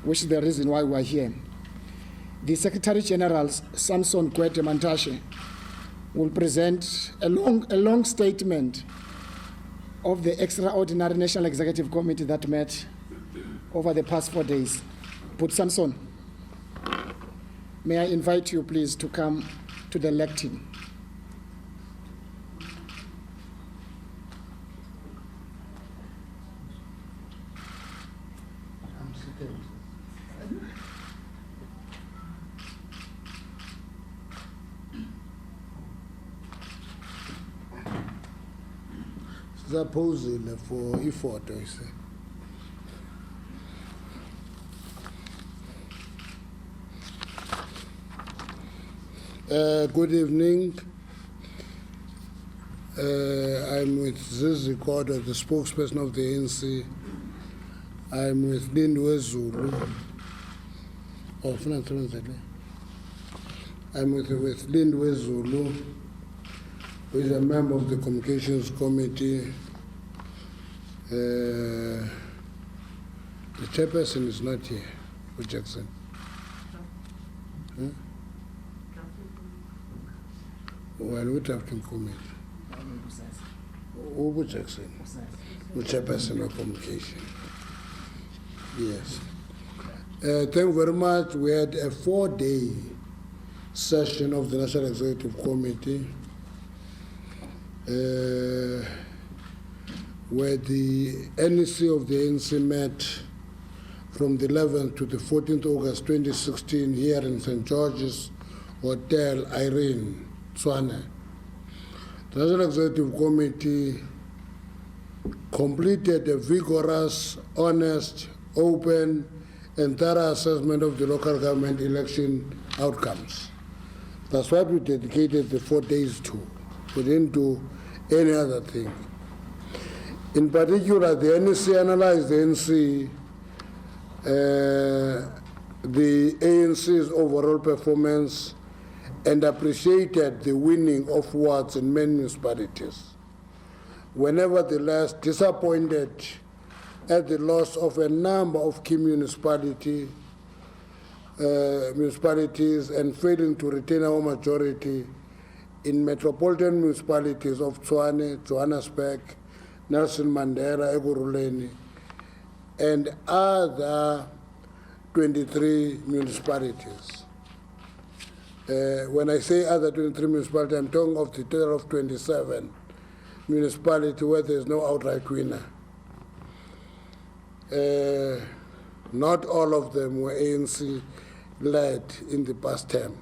which is the reason why we are here. The Secretary General, Samson Kwete Mantashe, will present a long statement of the extraordinary National Executive Committee that met over the past 4 days. Put Samson, may I invite you please to come to the lectern. Supposedly for effort, I say. Good evening. I'm with Zizi Koda, the spokesperson of the ANC. I'm with Lindwe Zulu. I'm with Lindwe Zulu, who is a member of the Communications Committee. The chairperson is not here, Jackson. Huh? Well, we have to commit. Who Jackson? The chairperson of communication. Yes. Thank you very much. We had a 4-day session of the National Executive Committee where the NEC of the ANC met from the 11th to the 14th August 2016 here in St. George's Hotel, Irene, Tshwane. The National Executive Committee completed a vigorous, honest, open, and thorough assessment of the local government election outcomes. That's what we dedicated the 4 days to. We didn't do any other thing. In particular, the NEC analyzed the ANC's overall performance and appreciated the winning of wards in many municipalities. Were nevertheless disappointed at the loss of a number of key municipalities and failing to retain our majority in metropolitan municipalities of Tshwane, Johannesburg, Nelson Mandela, Ekurhuleni, and other 23 municipalities. When I say other 23 municipalities, I'm talking of the total of 27 municipalities where there is no outright winner. Not all of them were ANC-led in the past term.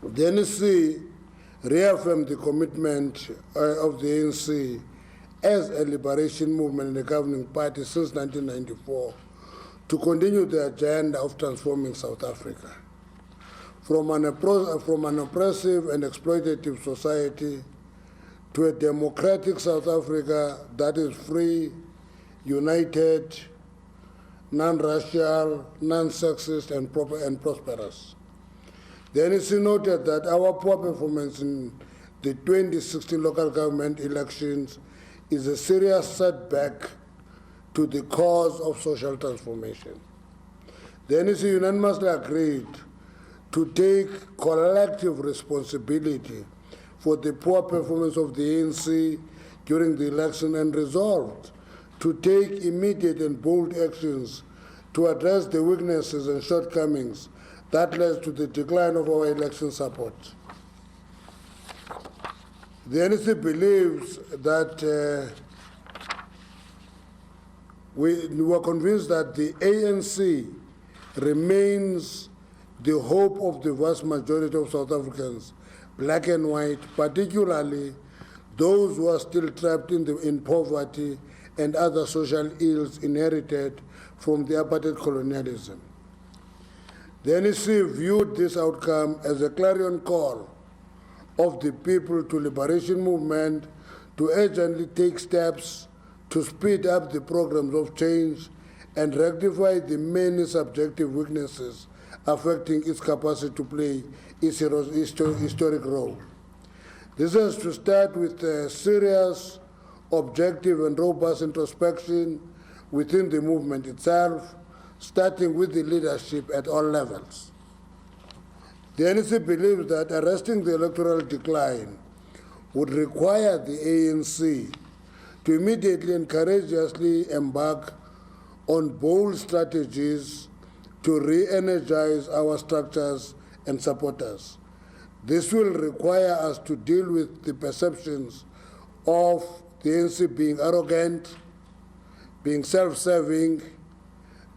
The NEC reaffirmed the commitment of the ANC as a liberation movement in the governing party since 1994 to continue the agenda of transforming South Africa from an oppressive and exploitative society to a democratic South Africa that is free, united, non-racial, non-sexist, and prosperous. The NEC noted that our poor performance in the 2016 local government elections is a serious setback to the cause of social transformation. The NEC unanimously agreed to take collective responsibility for the poor performance of the ANC during the election and resolved to take immediate and bold actions to address the weaknesses and shortcomings that led to the decline of our election support. The NEC believes that we were convinced that the ANC remains the hope of the vast majority of South Africans, black and white, particularly those who are still trapped in poverty and other social ills inherited from the apartheid colonialism. The NEC viewed this outcome as a clarion call of the People to Liberation Movement to urgently take steps to speed up the programs of change and rectify the many subjective weaknesses affecting its capacity to play its historic role. This has to start with a serious, objective, and robust introspection within the movement itself, starting with the leadership at all levels. The NEC believes that arresting the electoral decline would require the ANC to immediately and courageously embark on bold strategies to re-energize our structures and supporters. This will require us to deal with the perceptions of the ANC being arrogant, being self-serving,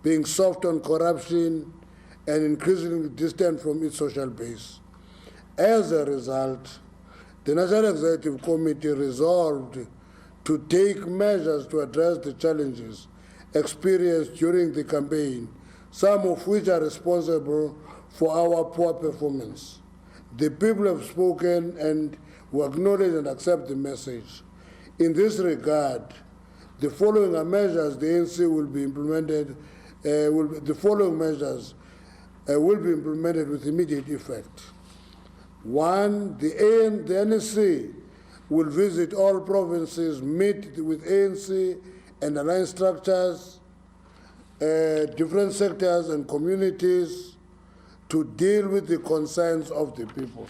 being soft on corruption, and increasingly distant from its social base. As a result, the National Executive Committee resolved to take measures to address the challenges experienced during the campaign, some of which are responsible for our poor performance. The people have spoken, and we acknowledge and accept the message. In this regard, the following are measures the ANC will be implemented. The following measures will be implemented with immediate effect. One, the NEC will visit all provinces, meet with ANC and alliance structures, different sectors and communities to deal with the concerns of the people.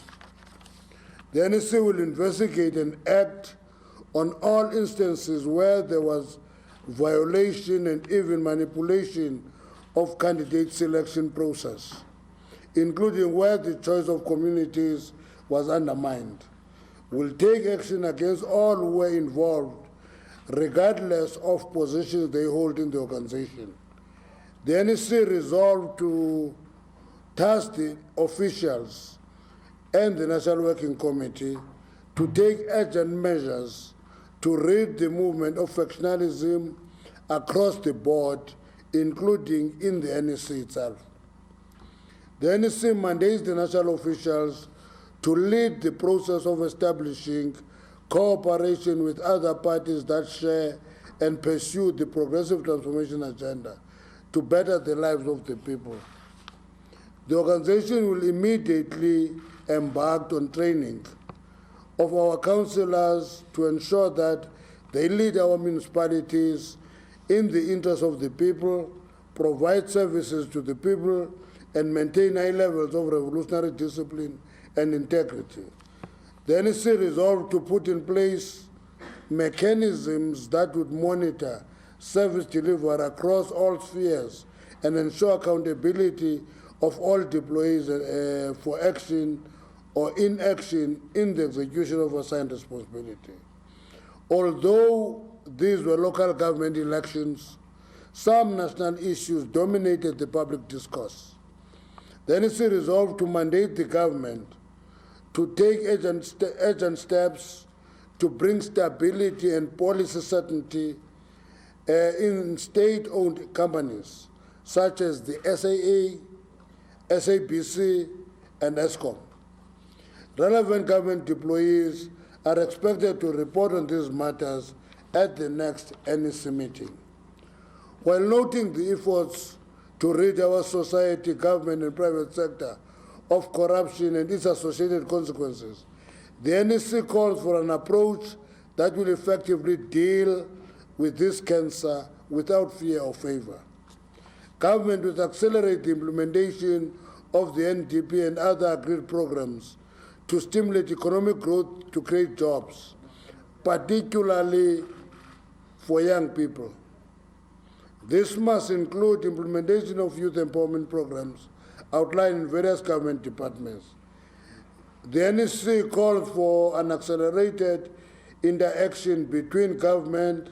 The NEC will investigate and act on all instances where there was violation and even manipulation of candidate selection process, including where the choice of communities was undermined. Will take action against all who were involved, regardless of positions they hold in the organization. The NEC resolved to task the officials and the National Working Committee to take urgent measures to rid the movement of factionalism across the board, including in the NEC itself. The NEC mandates the national officials to lead the process of establishing cooperation with other parties that share and pursue the progressive transformation agenda to better the lives of the people. The organization will immediately embark on training of our councillors to ensure that they lead our municipalities in the interest of the people, provide services to the people, and maintain high levels of revolutionary discipline and integrity. The NEC resolved to put in place mechanisms that would monitor service delivery across all spheres and ensure accountability of all deployees for action or inaction in the execution of assigned responsibility. Although these were local government elections, some national issues dominated the public discourse. The NEC resolved to mandate the government to take urgent steps to bring stability and policy certainty in state-owned companies such as the SAA, SABC, and ESCOM. Relevant government employees are expected to report on these matters at the next NEC meeting. While noting the efforts to rid our society, government, and private sector of corruption and its associated consequences, the NEC calls for an approach that will effectively deal with this cancer without fear or favor. Government will accelerate the implementation of the NDP and other agreed programs to stimulate economic growth to create jobs, particularly for young people. This must include implementation of youth empowerment programs outlined in various government departments. The NEC calls for an accelerated interaction between government,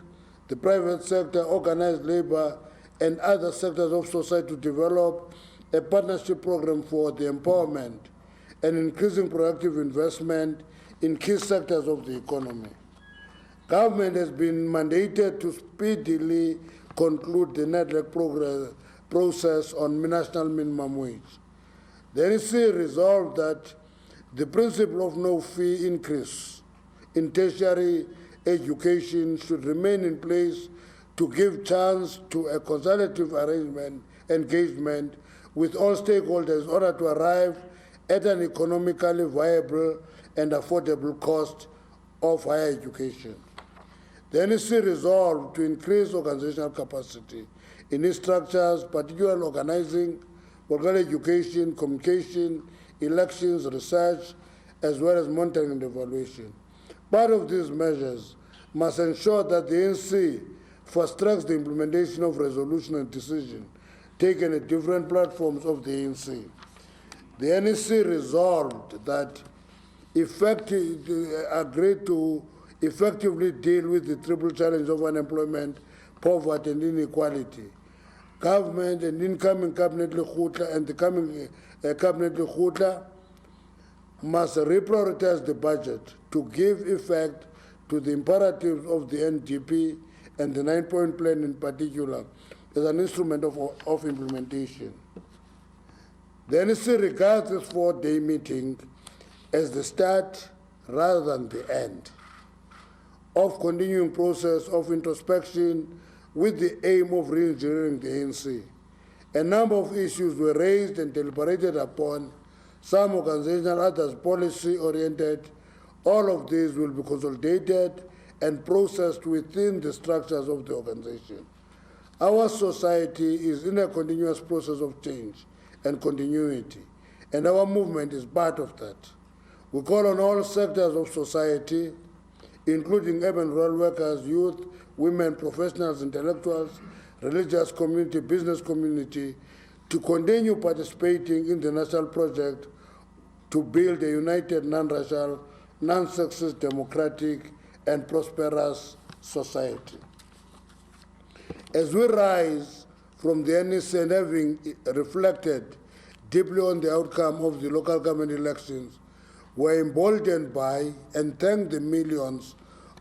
the private sector, organized labor, and other sectors of society to develop a partnership program for the empowerment and increasing productive investment in key sectors of the economy. Government has been mandated to speedily conclude the NEC process on national minimum wage. The NEC resolved that the principle of no fee increase in tertiary education should remain in place to give chance to a consultative engagement with all stakeholders in order to arrive at an economically viable and affordable cost of higher education. The NEC resolved to increase organizational capacity in its structures, particularly organizing, political education, communication, elections, research, as well as monitoring and evaluation. Part of these measures must ensure that the ANC fast-tracks the implementation of resolution and decision taken at different platforms of the ANC. The NEC resolved that agreed to effectively deal with the triple challenge of unemployment, poverty, and inequality. Government and incoming cabinet lekgotla and the coming cabinet lekgotla must reprioritize the budget to give effect to the imperatives of the NDP and the 9-point plan in particular as an instrument of implementation. The NEC regards this 4-day meeting as the start rather than the end of continuing process of introspection with the aim of re-engineering the ANC. A number of issues were raised and deliberated upon, some organizational, others policy-oriented. All of these will be consolidated and processed within the structures of the organization. Our society is in a continuous process of change and continuity, and our movement is part of that. We call on all sectors of society, including urban rural workers, youth, women, professionals, intellectuals, religious community, business community, to continue participating in the national project to build a united, non-racial, non-sexist, democratic, and prosperous society. As we rise from the NEC and having reflected deeply on the outcome of the local government elections, we're emboldened by and thank the millions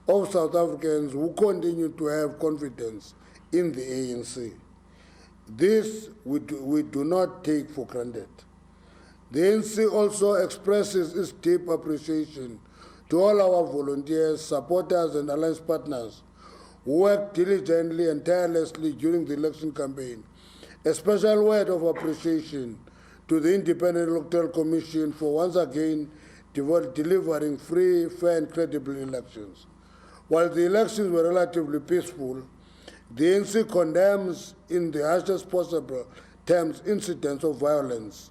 of South Africans who continue to have confidence in the ANC. This we do not take for granted. The ANC also expresses its deep appreciation to all our volunteers, supporters, and alliance partners who worked diligently and tirelessly during the election campaign. A special word of appreciation to the Independent Electoral Commission for once again delivering free, fair, and credible elections. While the elections were relatively peaceful, the ANC condemns in the harshest possible terms incidents of violence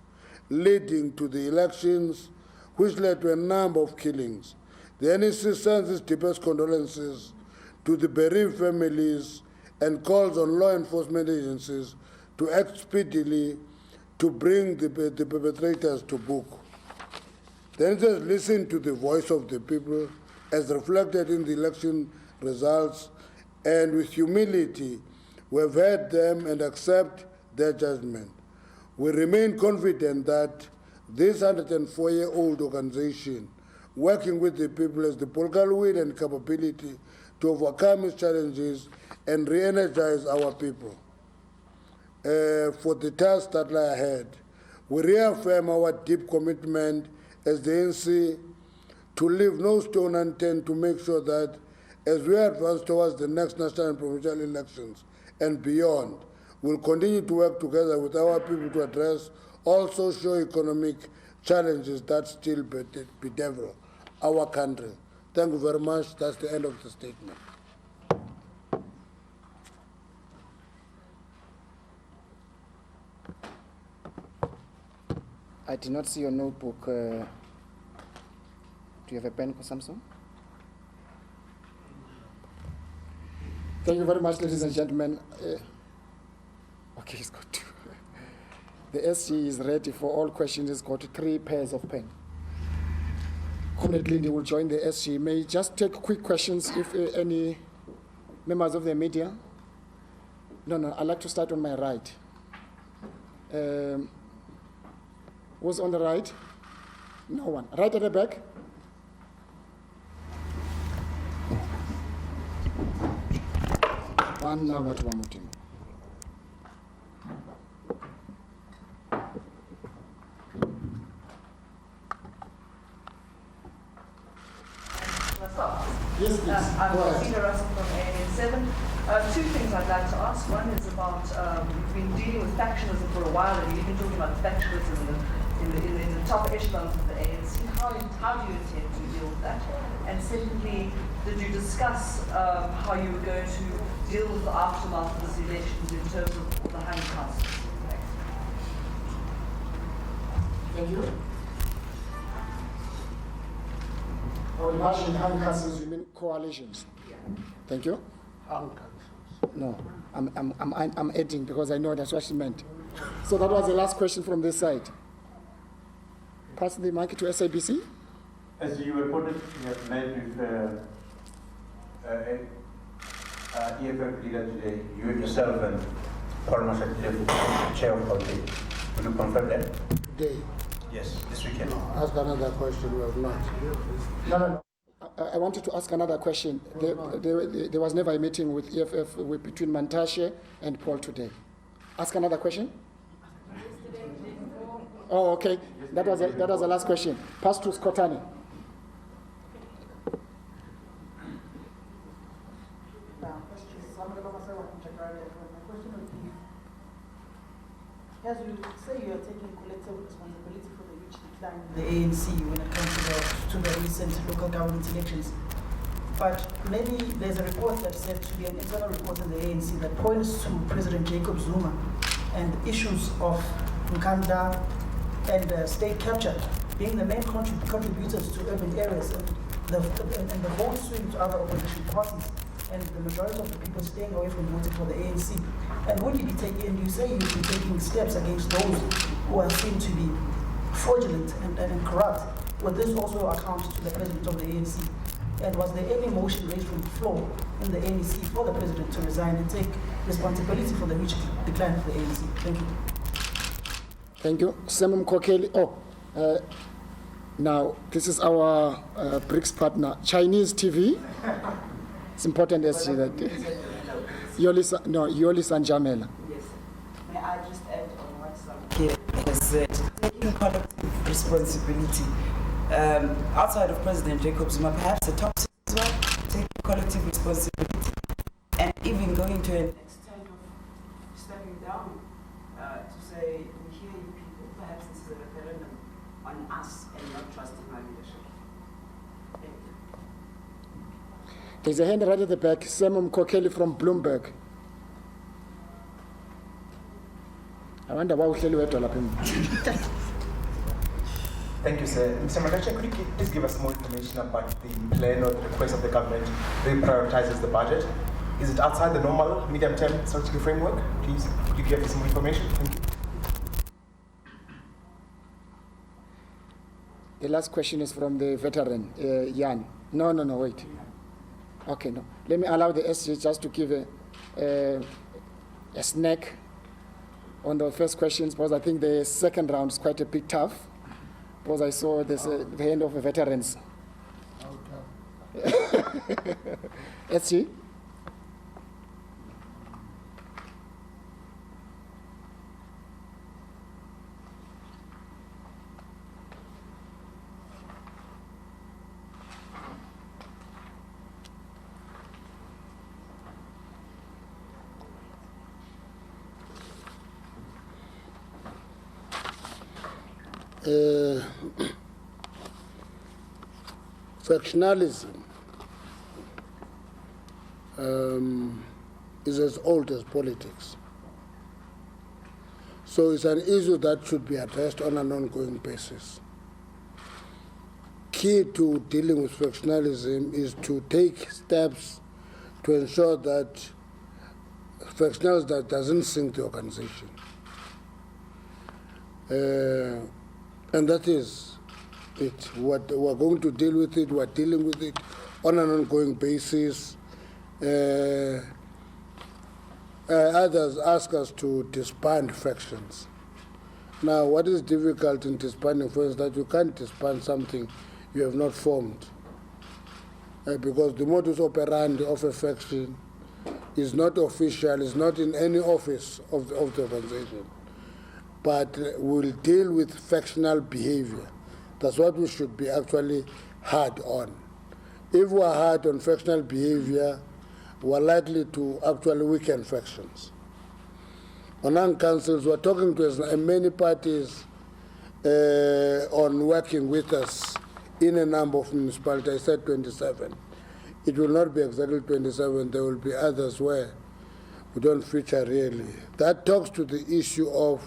leading to the elections, which led to a number of killings. The NEC sends its deepest condolences to the bereaved families and calls on law enforcement agencies to act speedily to bring the perpetrators to book. The NEC has listened to the voice of the people as reflected in the election results, and with humility we have heard them and accept their judgment. We remain confident that this 104-year-old organization, working with the people, has the political will and capability to overcome its challenges and re-energize our people. For the tasks that lie ahead, we reaffirm our deep commitment as the ANC to leave no stone unturned to make sure that as we advance towards the next national and provincial elections and beyond, we'll continue to work together with our people to address all socio-economic challenges that still bedevil our country. Thank you very much. That's the end of the statement. I did not see your notebook. Do you have a pen, Samson? Thank you very much, ladies and gentlemen. Okay, he's got two. The SG is ready for all questions. He's got 3 pairs of pen. Comrade Lindy will join the SG. May just take quick questions if any members of the media. No, I'd like to start on my right. Who's on the right? No one. Right at the back? One number to one more team. Yes, please. I'm Christina Russell from ANC7. 2 things I'd like to ask. One is about, you've been dealing with factionalism for a while, and you've been talking about factionalism in the top echelons of the ANC. How do you intend to deal with that? And secondly, did you discuss how you were going to deal with the aftermath of these elections in terms of the hung councils? Thank you. Or imagine hung councils, you mean coalitions? Yeah. Thank you. Hung councils. No, I'm adding because I know that's what she meant. So that was the last question from this side. Pass the mic to SABC. As you reported, you have met with EFF leader today, you yourself and Paul Mashatile, chair of Committee. Will you confirm that? Today. Yes, this weekend. No, ask another question, we have not. No. I wanted to ask another question. There was never a meeting with EFF between Mantashe and Paul today. Ask another question. Oh, okay. That was the last question. Pass to Skotani. As you say, you are taking collective responsibility for the huge decline in the ANC when it comes to the recent local government elections. But there's a report that said to be an internal report in the ANC that points to President Jacob Zuma and issues of Nkandla and state capture being the main contributors to urban areas and the vote swing to other opposition parties, and the majority of the people staying away from voting for the ANC. And would you be taking, you say you'd be taking steps against those who are seen to be fraudulent and corrupt? Would this also account to the president of the ANC? And was there any motion raised from the floor in the NEC for the president to resign and take responsibility for the huge decline of the ANC? Thank you. Thank you. Simon Kokeli. Now, this is our BRICS partner, Chinese TV. It's important as that. Yoli Sanjamela. Yes. May I just add on what Samke has said? Taking collective responsibility. Outside of President Jacob Zuma, perhaps the top six as well, taking collective responsibility and even going to an extent of stepping down to say, we hear you people, perhaps this is a referendum on us and not trusting our leadership. Thank you. There's a hand right at the back, Simon Kokeli from Bloomberg. I wonder why we tell you where to lap. Thank you, sir. Mr. Matache, could you please give us more information about the plan or the request of the government that prioritizes the budget? Is it outside the normal medium-term strategic framework? Please, could you give us more information? Thank you. The last question is from the veteran, Jan. No, wait. Okay, no. Let me allow the SG just to give a snack on the first questions, because I think the second round is quite a bit tough, because I saw this, the hand of the veterans. SG? Factionalism is as old as politics. So it's an issue that should be addressed on an ongoing basis. Key to dealing with factionalism is to take steps to ensure that factionalism doesn't sink the organization. And that is it. What we're going to deal with it, we're dealing with it on an ongoing basis. Others ask us to disband factions. Now, what is difficult in disbanding factions is that you can't disband something you have not formed. Because the modus operandi of a faction is not official, is not in any office of the organization, but will deal with factional behavior. That's what we should be actually hard on. If we're hard on factional behavior, we're likely to actually weaken factions. On our councils, we're talking to many parties on working with us in a number of municipalities. I said 27. it will not be exactly 27. There will be others where we don't feature really. That talks to the issue of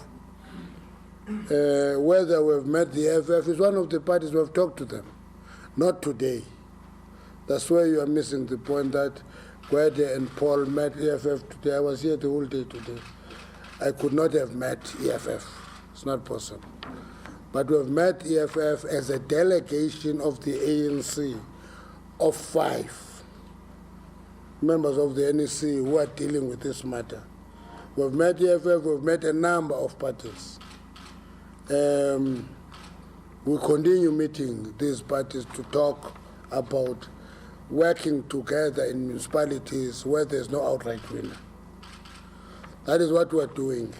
whether we've met the EFF. Is one of the parties we have talked to them, not today. That's where you are missing the point that Gwede and Paul met EFF today. I was here the whole day today. I could not have met EFF. It's not possible. But we have met EFF as a delegation of the ANC of 5 members of the NEC who are dealing with this matter. We've met EFF, we've met a number of parties. We continue meeting these parties to talk about working together in municipalities where there's no outright winner. That is what we're doing.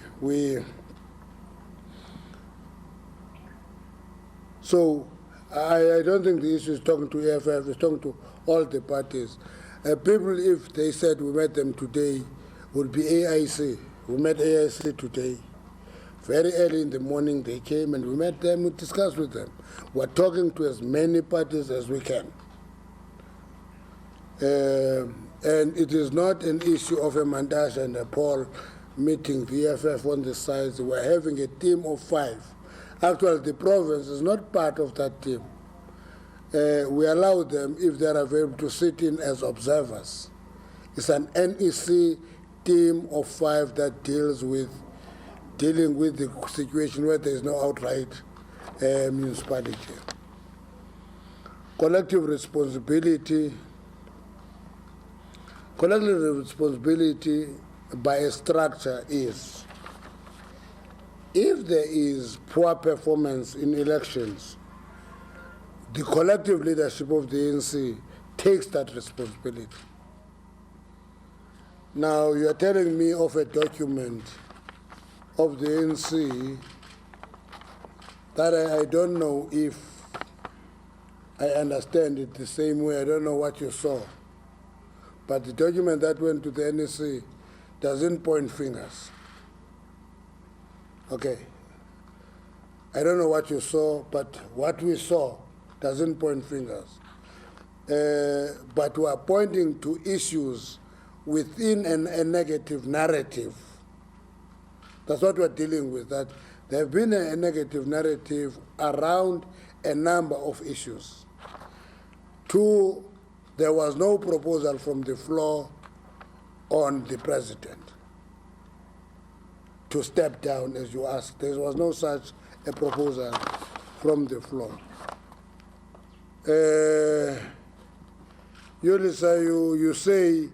So I don't think the issue is talking to EFF, it's talking to all the parties. People, if they said we met them today, would be AIC. We met AIC today. Very early in the morning they came and we met them, we discussed with them. We're talking to as many parties as we can. And it is not an issue of a Mandasha and a Paul meeting the EFF on the sides. We're having a team of 5. Actually, the province is not part of that team. We allow them, if they're available, to sit in as observers. It's an NEC team of 5 that dealing with the situation where there is no outright municipality. Collective responsibility by a structure is, if there is poor performance in elections, the collective leadership of the ANC takes that responsibility. Now, you are telling me of a document of the ANC that I don't know if I understand it the same way. I don't know what you saw. But the document that went to the NEC doesn't point fingers. Okay. I don't know what you saw, but what we saw doesn't point fingers. But we are pointing to issues within a negative narrative. That's what we're dealing with, that there have been a negative narrative around a number of issues. 2, there was no proposal from the floor on the president to step down, as you asked. There was no such a proposal from the floor. Yulisa, you say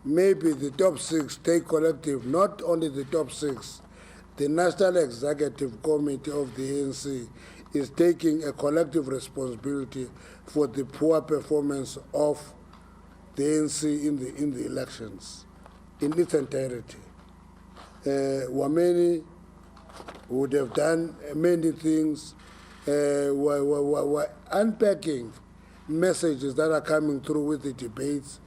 maybe the top 6 take collective, not only the top 6, the National Executive Committee of the ANC is taking a collective responsibility for the poor performance of the ANC in the elections, in its entirety. Wameni would have done many things, were unpacking messages that are coming through with the debates,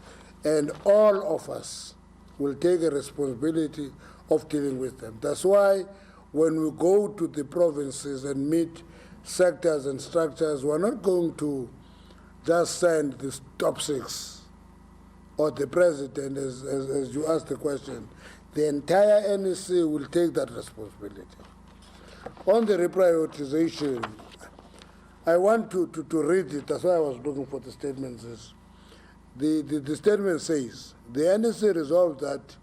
and all of us will take a responsibility of dealing with them. That's why when we go to the provinces and meet sectors and structures, we're not going to just send the top 6 or the president, as you asked the question. The entire NEC will take that responsibility. On the reprioritization, I want to read it. That's why I was looking for the statements. The statement says, the NEC resolved that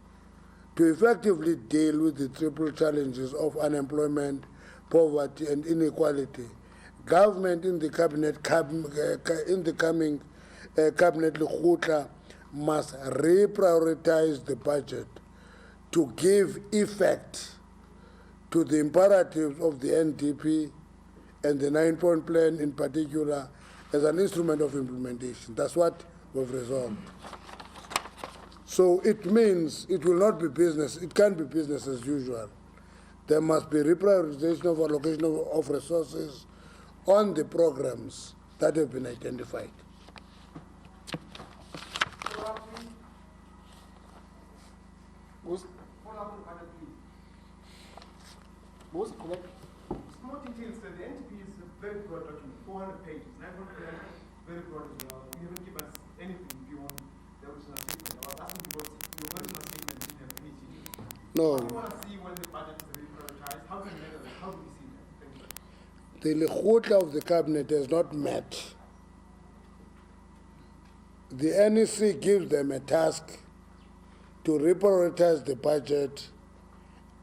to effectively deal with the triple challenges of unemployment, poverty, and inequality, government in the coming cabinet Lekgotla must reprioritize the budget to give effect to the imperatives of the NDP and the 9-point plan in particular as an instrument of implementation. That's what we've resolved. So it means it will not be business, it can't be business as usual. There must be reprioritization of allocation of resources on the programs that have been identified. Small details, the NDP is a very broad document, 400 pages, 900 pages, very broad as well. You haven't given us anything beyond the original statement. I was asking about your original statement in the NEC. No. What do you want to see when the budget is reprioritized? How do you measure that? How do we see that? Thank you. The Lekgotla of the cabinet has not met. The NEC gives them a task to reprioritize the budget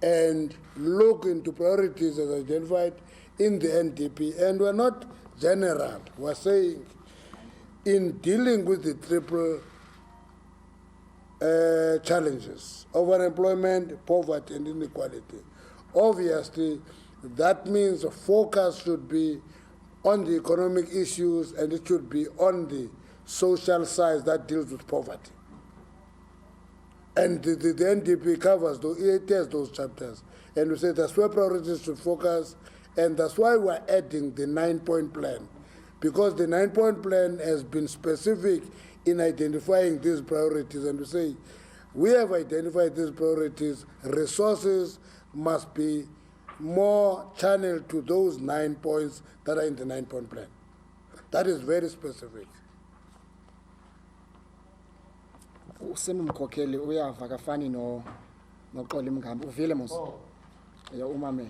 and look into priorities as identified in the NDP. And we're not general. We're saying in dealing with the triple challenges, overemployment, poverty, and inequality, obviously that means a focus should be on the economic issues, and it should be on the social side that deals with poverty. And the NDP covers, it has those chapters. And we say that's where priorities should focus, and that's why we're adding the 9-point plan. Because the 9-point plan has been specific in identifying these priorities, and we say, we have identified these priorities, resources must be more channeled to those 9 points that are in the 9-point plan. That is very specific. Usemumkhokheli uyava kafani noxoli mngambi uvile mos ya umamele.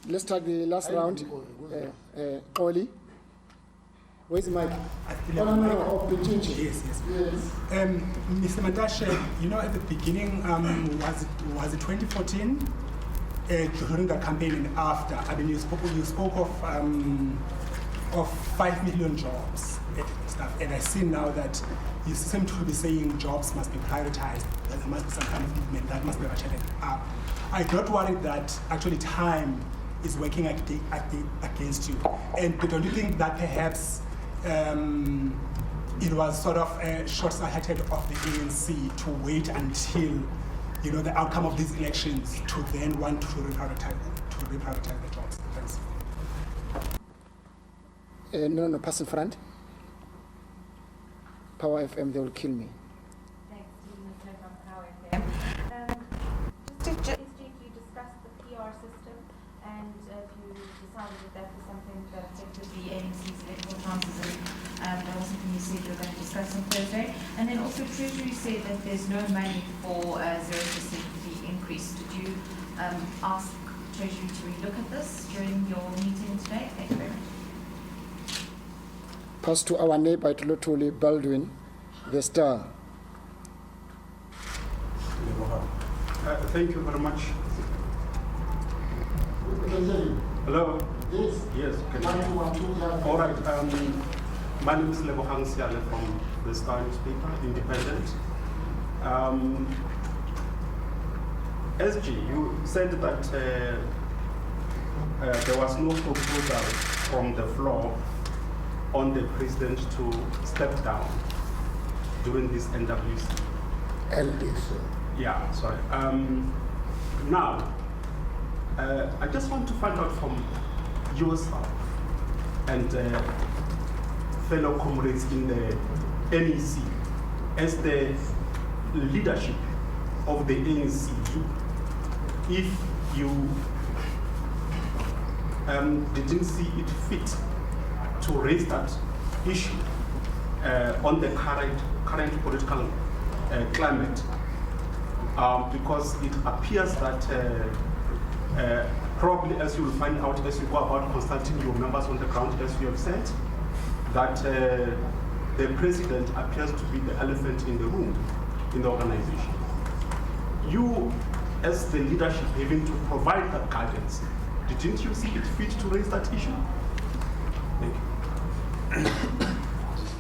Let's take the last round. Xoli, where's the mic? Yes. Mr. Mantashe, you know, at the beginning, was it 2014? During the campaign and after, I mean, you spoke of 5 million jobs and stuff, and I see now that you seem to be saying jobs must be prioritized, that there must be some kind of movement that must be ratcheted up. I'm not worried that actually time is working against you, and don't you think that perhaps it was sort of short-sighted of the ANC to wait until the outcome of these elections to then want to reprioritize the jobs? Thanks. No, pass in front. Power FM, they will kill me. Thanks, Stephen. It's from Power FM. Just to you discussed the PR system, and if you decided that was something that affected the ANC's electoral chances, and that was something you said you were going to discuss on Thursday. And then also Treasury said that there's no money for 0% fee increase. Did you ask Treasury to relook at this during your meeting today? Thank you very much. Pass to our neighbor, Tulutuli Baldwin, the Star. Thank you very much. Hello? Yes. Yes. All right. My name is Lebohang Siale from the Star newspaper, Independent. SG, you said that there was no proposal from the floor on the president to step down during this NWC. LDC. Yeah, sorry. Now, I just want to find out from yourself and fellow comrades in the NEC, as the leadership of the ANC, if you didn't see it fit to raise that issue on the current political climate, because it appears that probably, as you will find out as you go about consulting your members on the ground, as you have said, that the president appears to be the elephant in the room in the organization. You, as the leadership, having to provide that guidance, didn't you see it fit to raise that issue? Thank you.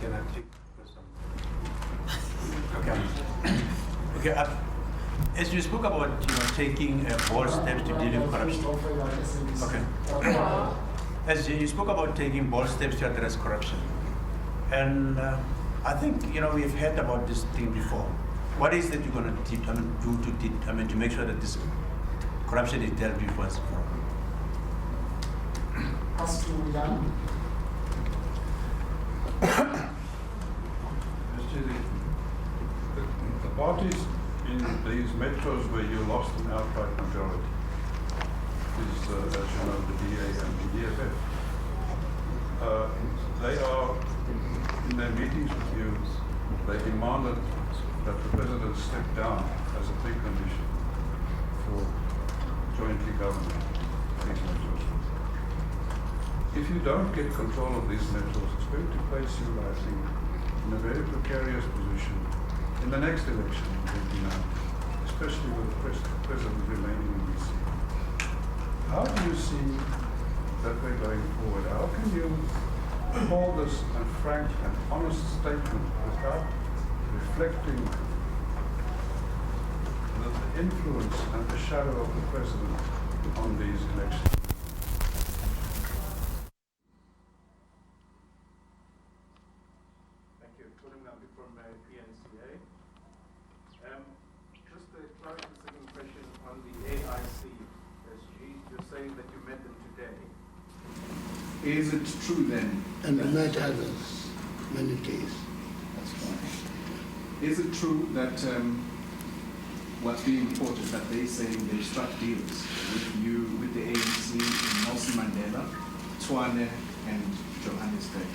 Can I take some? Okay. As you spoke about, taking bold steps to deal with corruption. Okay. As you spoke about taking bold steps to address corruption, and I think we've heard about this thing before. What is that you're going to do to make sure that this corruption is dealt with once and for all? The parties in these metros where you lost an outright majority is, as you know, the DA and the EFF. they are, in their meetings with you, they demanded that the President step down as a precondition for jointly governing these metros. If you don't get control of these metros, it's going to place you, I think, in a very precarious position in the next election in 2029, especially with the President remaining in DC. How do you see that way going forward? How can you hold this a frank and honest statement without reflecting the influence and the shadow of the President on these elections? Thank you. Calling now from PNCA. Just a clarification question on the AIC. You're saying that you met them today. Is it true then? And we met others many days. That's fine. Is it true that what's being reported is that they're saying they struck deals with you, with the ANC, Nelson Mandela, Tshwane, and Johannesburg?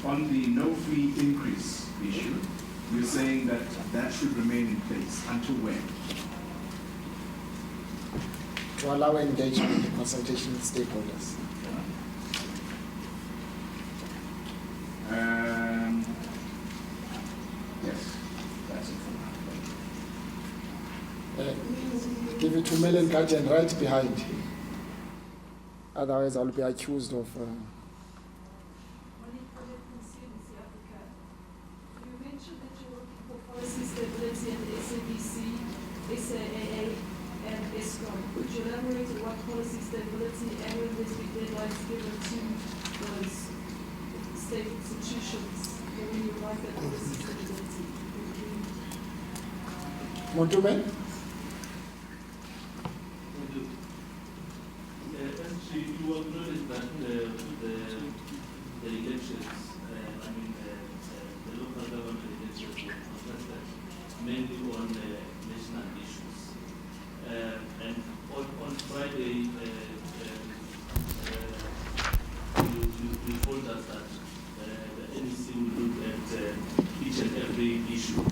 On the no-fee increase issue, you're saying that that should remain in place until when? To allow engagement in the consultation with stakeholders. Yes, that's it for now. Give it to Melon Guardian right behind. Otherwise, I'll be accused of. You mentioned that you're looking for policy stability and SABC, SAAA, and ESCOM. Could you elaborate on what policy stability and when there's been deadlines given to those state institutions when you write that policy stability? Montume? You acknowledge that the elections, the local government elections were contested mainly on national issues. And on Friday, you told us that the NEC will look at each and every issue.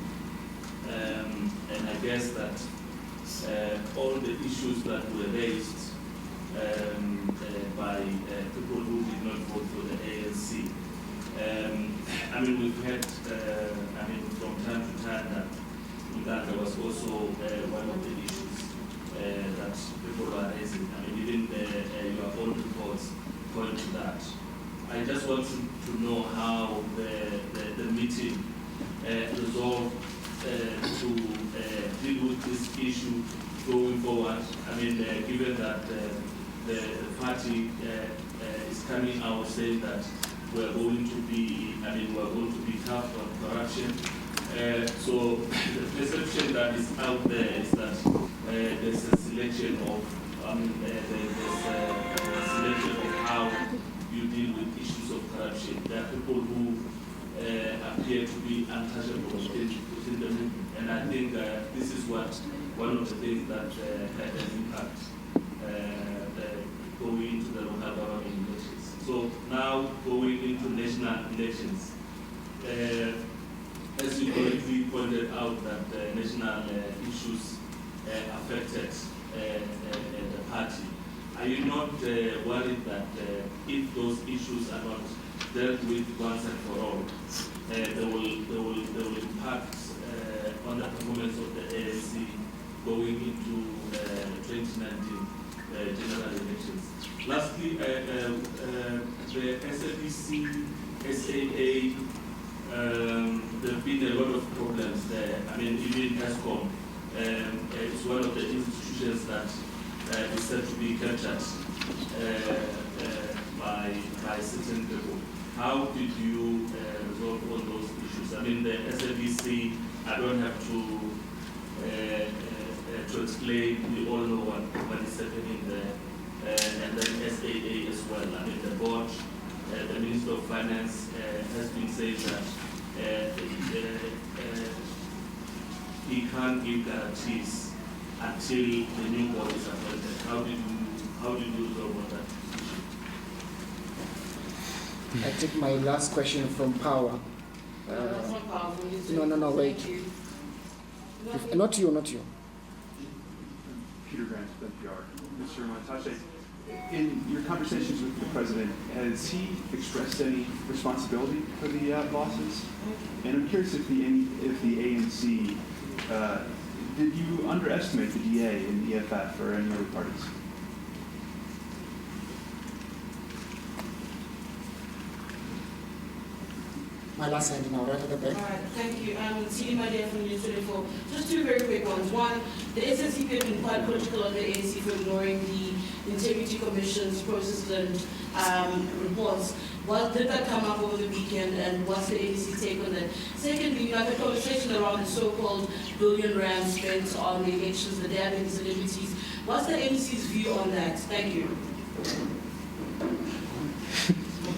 And I guess that all the issues that were raised by people who did not vote for the ANC. We've had, from time to time that Uganda was also one of the issues that people are raising. Even your own reports point to that. I just want to know how the meeting resolved to deal with this issue going forward. Given that the party is coming out saying that we're going to be tough on corruption. So the perception that is out there is that there's a selection of selection of how you deal with issues of corruption. There are people who appear to be untouchable within the movement, and I think this is one of the things that had an impact going into the local government elections. So now going into national elections, as you correctly pointed out that national issues affected the party, are you not worried that if those issues are not dealt with once and for all, they will impact on the performance of the ANC going into 2019 general elections? Lastly, the SABC, SAA, there have been a lot of problems there. Even ESCOM is one of the institutions that is said to be captured by certain people. How did you resolve all those issues? The SABC, I don't have to explain. We all know what is happening there. And then SAA as well. The board, the Minister of Finance has been saying that he can't give guarantees until the new board is appointed. How did you resolve that issue? I take my last question from Power. No, wait. Not you. Peter Grant, NPR. Mr. Montashe, in your conversations with the president, has he expressed any responsibility for the losses? And I'm curious if the ANC, did you underestimate the DA and EFF or any other parties? My last hand now, right at the back. All right, thank you. T. My dear from News 24. Just two very quick ones. One, the SNCP have been quite critical of the ANC for ignoring the Integrity Commission's processes and reports. Did that come up over the weekend, and what's the ANC take on that? Secondly, you have a conversation around the so-called billion rand spent on the elections, the dabbing celebrities. What's the ANC's view on that? Thank you.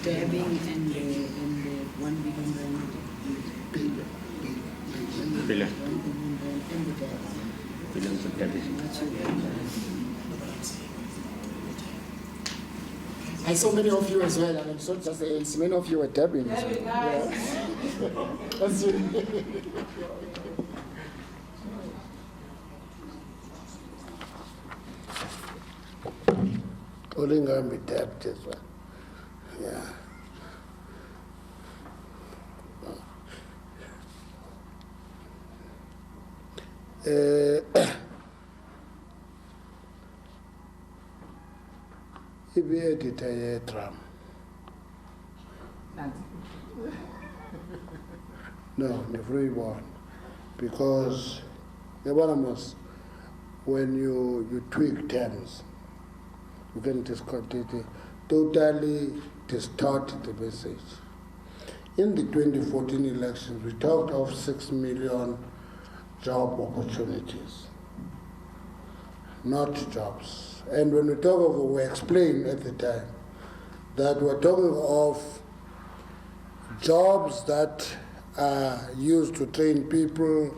Dabbing and the 1 billion rand. Billions of dabbing. I saw many of you as well. I mean, it's not just the ANC. Many of you were dabbing. Dabbing, guys. That's it. Calling her be dabbed as well. Yeah. Editor Trump. No, the free one. Because when you tweak terms, you can totally distort the message. In the 2014 elections, we talked of 6 million job opportunities, not jobs. And when we talk of, we explained at the time that we're talking of jobs that are used to train people,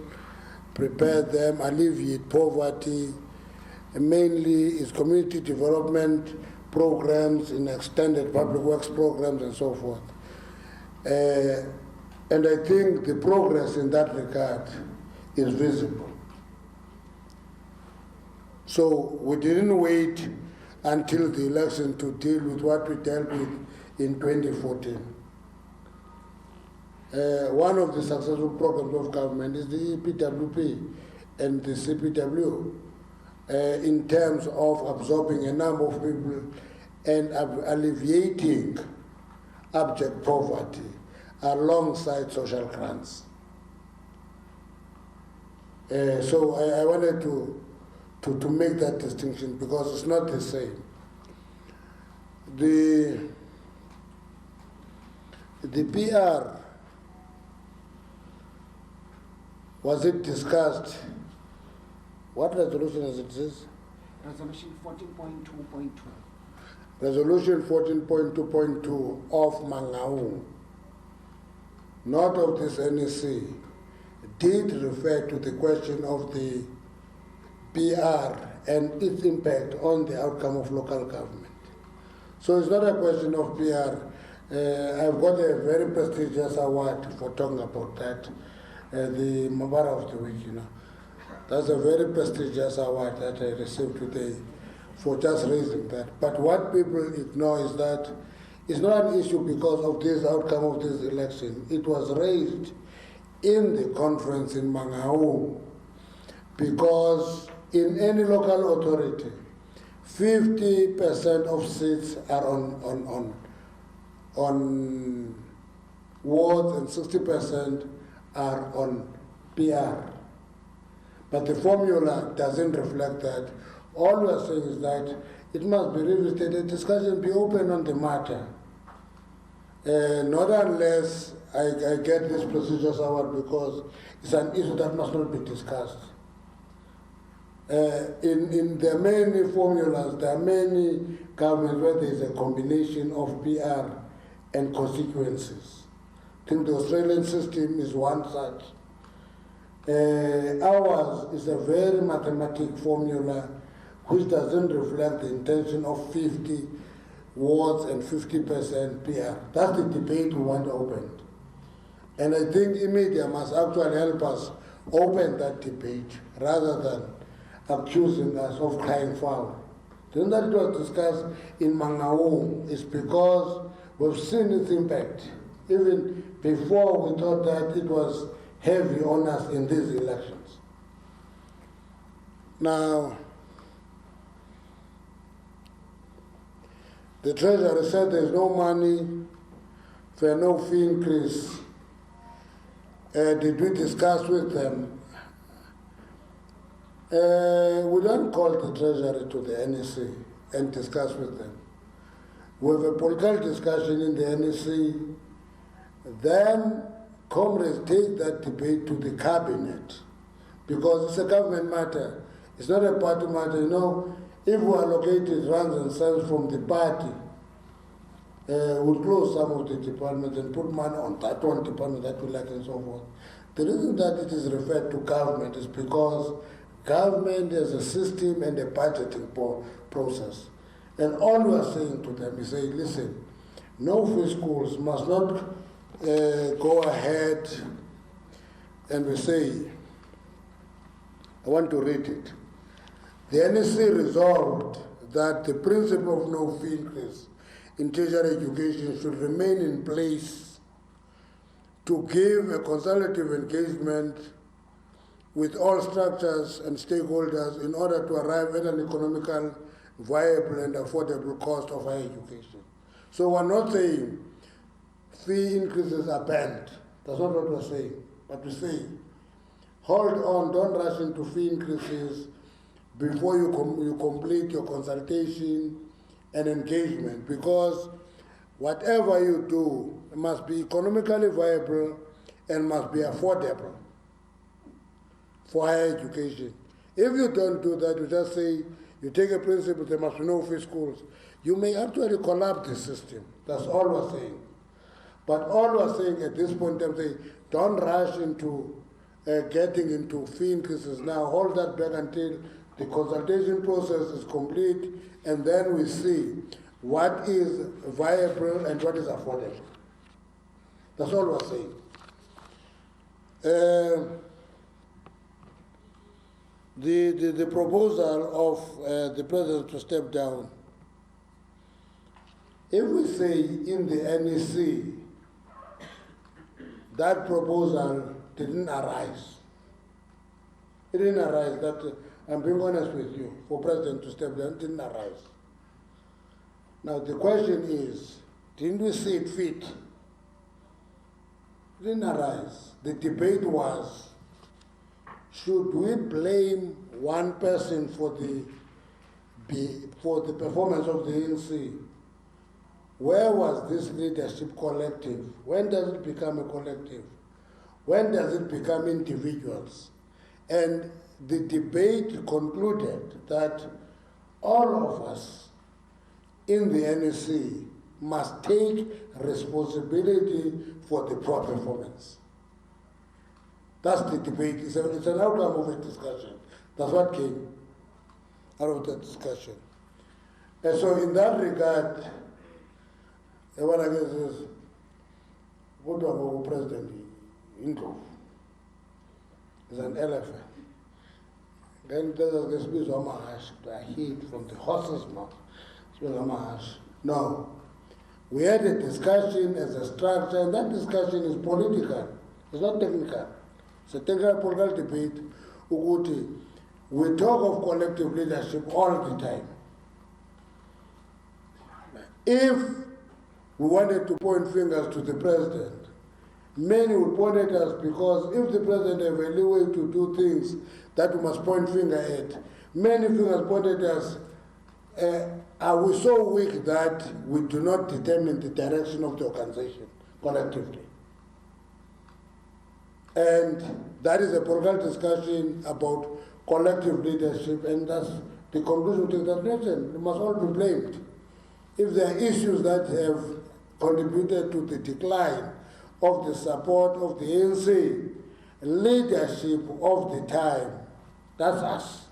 prepare them, alleviate poverty, and mainly is community development programs in extended public works programs and so forth. And I think the progress in that regard is visible. So we didn't wait until the election to deal with what we dealt with in 2014. One of the successful programs of government is the EPWP and the CPW in terms of absorbing a number of people and alleviating abject poverty alongside social grants. So I wanted to make that distinction because it's not the same. The PR, was it discussed? What resolution is it? Resolution 14.2.2. Resolution 14.2.2 of Mangaung, not of this NEC, did refer to the question of the PR and its impact on the outcome of local government. So it's not a question of PR. I've got a very prestigious award for talking about that, the Mabara of the Week, That's a very prestigious award that I received today for just raising that. But what people ignore is that it's not an issue because of this outcome of this election. It was raised in the conference in Mangaung because in any local authority, 50% of seats are on wards and 60% are on PR. But the formula doesn't reflect that. All we're saying is that it must be revisited, a discussion be open on the matter. Not unless I get this prestigious award because it's an issue that must not be discussed. There are many formulas, there are many governments where there is a combination of PR and consequences. I think the Australian system is one such. Ours is a very mathematic formula which doesn't reflect the intention of 50 wards and 50% PR. That's the debate we want opened. And I think the media must actually help us open that debate rather than accusing us of crying foul. The reason that it was discussed in Mangaung is because we've seen its impact. Even before we thought that it was heavy on us in these elections. Now, the Treasury said there's no money for no fee increase. Did we discuss with them? We don't call the Treasury to the NEC and discuss with them. We have a political discussion in the NEC, then comrades take that debate to the cabinet because it's a government matter. It's not a party matter. You know, if we allocated runs and cells from the party, we'll close some of the departments and put money on that one department that we like and so forth. The reason that it is referred to government is because government has a system and a budgeting process. And all we are saying to them is say, listen, no free schools must not go ahead, and we say, I want to read it. The NEC resolved that the principle of no fee increase in tertiary education should remain in place to give a consultative engagement with all structures and stakeholders in order to arrive at an economical, viable and affordable cost of higher education. So we're not saying fee increases are banned. That's not what we're saying. But we say, hold on, don't rush into fee increases before you complete your consultation and engagement, because whatever you do must be economically viable and must be affordable for higher education. If you don't do that, you just say, you take a principle, there must be no free schools, you may actually collapse the system. That's all we're saying. But all we're saying at this point in time, don't rush into getting into fee increases now. Hold that back until the consultation process is complete, and then we see what is viable and what is affordable. That's all we're saying. The proposal of the president to step down, if we say in the NEC that proposal didn't arise, it didn't arise, that I'm being honest with you, for president to step down, it didn't arise. Now the question is, didn't we see it fit? It didn't arise. The debate was, should we blame one person for the performance of the ANC? Where was this leadership collective? When does it become a collective? When does it become individuals? And the debate concluded that all of us in the NEC must take responsibility for the poor performance. That's the debate. It's an outcome of a discussion. That's what came out of the discussion. And so in that regard, what I guess is, what do our president intro is an elephant. Then there's speech of Mahash, the heat from the horse's mouth. No. We had a discussion as a structure, and that discussion is political. It's not technical. It's a technical political debate. We talk of collective leadership all the time. If we wanted to point fingers to the president, many would point at us because if the president have a leeway to do things that we must point finger at, many fingers point at us. Are we so weak that we do not determine the direction of the organization collectively? And that is a political discussion about collective leadership, and that's the conclusion to that nation. We must all be blamed. If there are issues that have contributed to the decline of the support of the ANC, leadership of the time, that's us,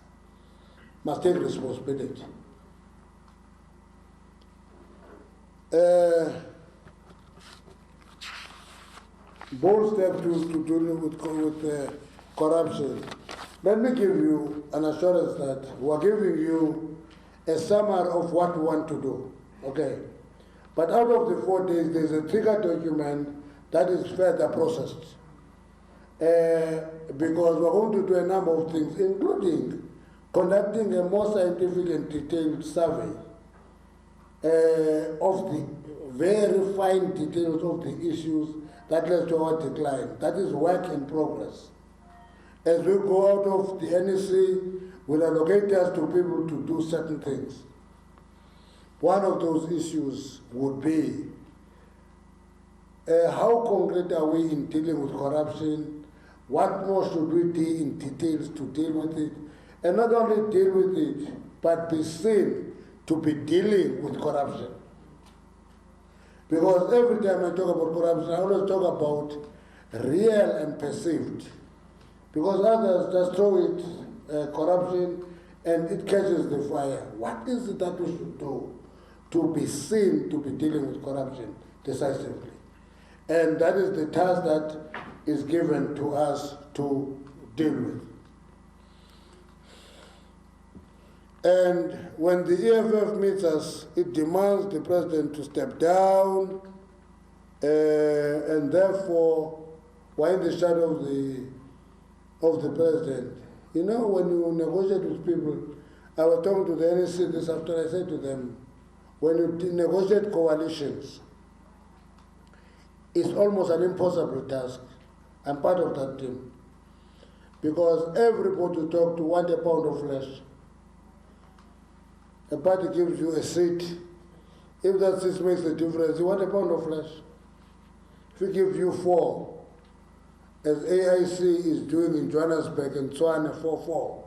must take responsibility. bold step to deal with corruption. Let me give you an assurance that we're giving you a summary of what we want to do, okay? But out of the 4 days, there's a trigger document that is further processed. Because we're going to do a number of things, including conducting a more scientific and detailed survey of the very fine details of the issues that led to our decline. That is work in progress. As we go out of the NEC, we'll allocate us to people to do certain things. One of those issues would be how concrete are we in dealing with corruption? What more should we do in details to deal with it? And not only deal with it, but be seen to be dealing with corruption. Because every time I talk about corruption, I always talk about real and perceived. Because others just throw it, corruption, and it catches the fire. What is it that we should do to be seen to be dealing with corruption decisively? And that is the task that is given to us to deal with. And when the EFF meets us, it demands the president to step down, and therefore, we're in the shadow of the president. You know, when you negotiate with people, I was talking to the NEC this afternoon, I said to them, when you negotiate coalitions, it's almost an impossible task. I'm part of that team. Because everybody you talk to want a pound of flesh. A party gives you a seat. If that seat makes a difference, you want a pound of flesh. If we give you 4, as AIC is doing in Johannesburg and Tswana 4-4,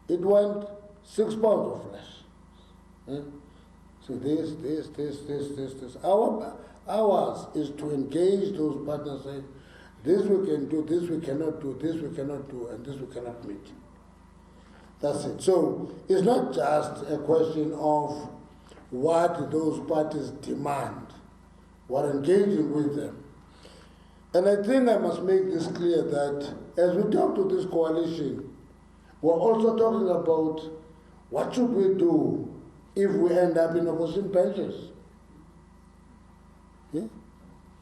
it want 6 pounds of flesh. So this. Ours is to engage those partners, say, this we can do, this we cannot do, this we cannot do, and this we cannot meet. That's it. So it's not just a question of what those parties demand. We're engaging with them. And I think I must make this clear that as we talk to this coalition, we're also talking about what should we do if we end up in opposition benches. Yeah?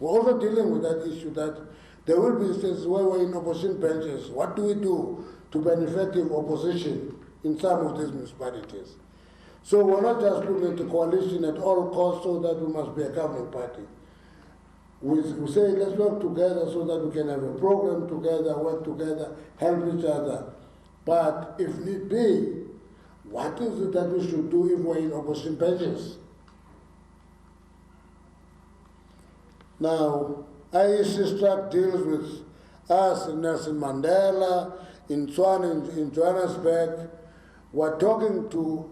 We're also dealing with that issue that there will be instances where we're in opposition benches. What do we do to be an effective opposition in some of these municipalities? So we're not just looking at the coalition at all costs so that we must be a governing party. We say, let's work together so that we can have a program together, work together, help each other. But if need be, what is it that we should do if we're in opposition benches? Now, IEC struck deals with us in Nelson Mandela, in Tswana, in Johannesburg. We're talking to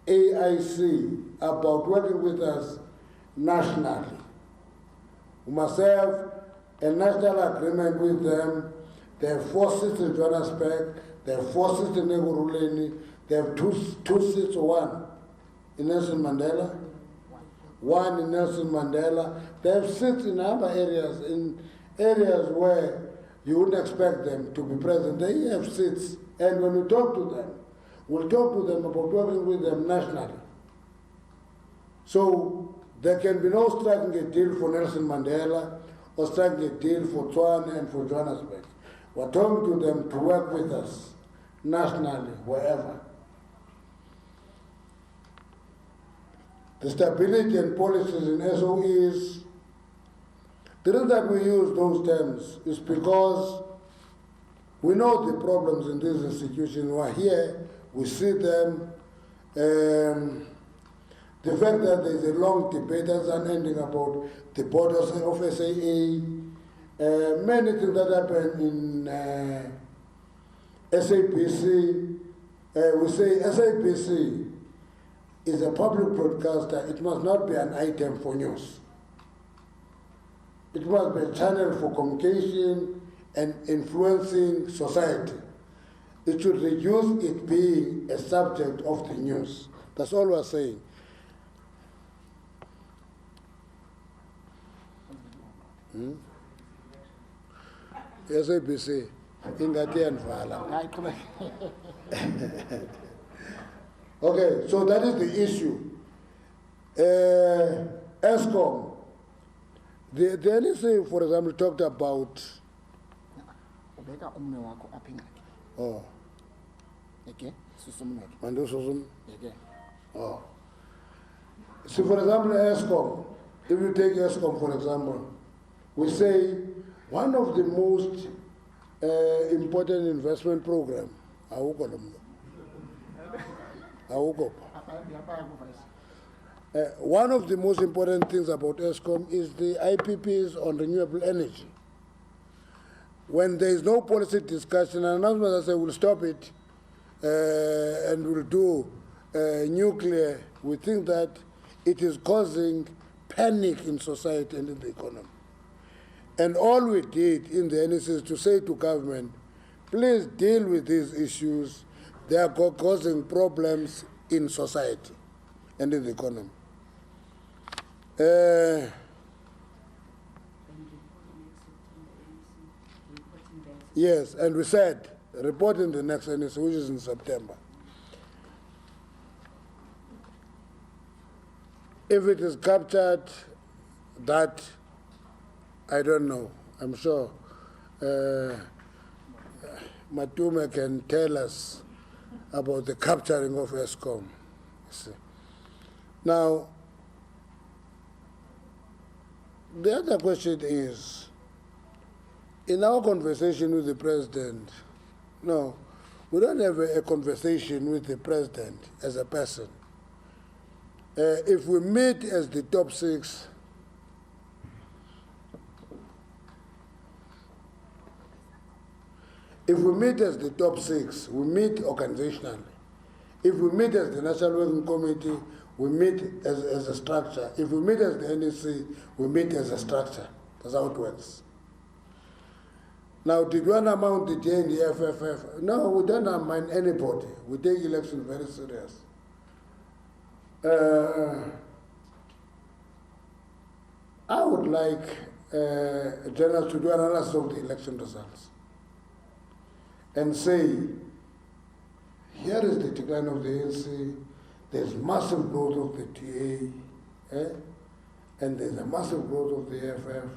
AIC about working with us nationally. We must have a national agreement with them. They have 4 seats in Johannesburg, they have 4 seats in Ekurhuleni, they have two seats, 1 in Nelson Mandela, 1 in Nelson Mandela. They have seats in other areas, in areas where you wouldn't expect them to be present. They have seats, and when we talk to them, we'll talk to them about working with them nationally. So there can be no striking a deal for Nelson Mandela or striking a deal for Tswana and for Johannesburg. We're talking to them to work with us nationally, wherever. The stability and policies in SOEs, the reason that we use those terms is because we know the problems in these institutions. We are here, we see them. The fact that there's a long debate that's unending about the borders of SAA, many things that happen in SAPC. We say SAPC is a public broadcaster. It must not be an item for news. It must be a channel for communication and influencing society. It should reduce it being a subject of the news. That's all we're saying. SABC, ingathi iyanivala. Okay, so that is the issue. ESCOM, the NEC, for example, talked about. Oh. Okay. Oh. So, for example, ESCOM, if you take ESCOM, for example, we say one of the most important investment program, one of the most important things about ESCOM is the IPPs on renewable energy. When there is no policy discussion, an announcement that says we'll stop it and we'll do nuclear, we think that it is causing panic in society and in the economy. And all we did in the NEC is to say to government, please deal with these issues. They are causing problems in society and in the economy. Yes, and we said, report in the next NEC, which is in September. If it is captured, that, I don't know. I'm sure Matume can tell us about the capturing of ESCOM. Now, the other question is, in our conversation with the president, no, we don't have a conversation with the president as a person. If we meet as the top 6, if we meet as the top 6, we meet organizationally. If we meet as the National Working Committee, we meet as a structure. If we meet as the NEC, we meet as a structure. That's how it works. Now, did one amount the J in the FFF? No, we don't undermine anybody. We take election very serious. I would like journalists to do analysis of the election results and say, here is the decline of the ANC, there's massive growth of the TA, and there's a massive growth of the FF.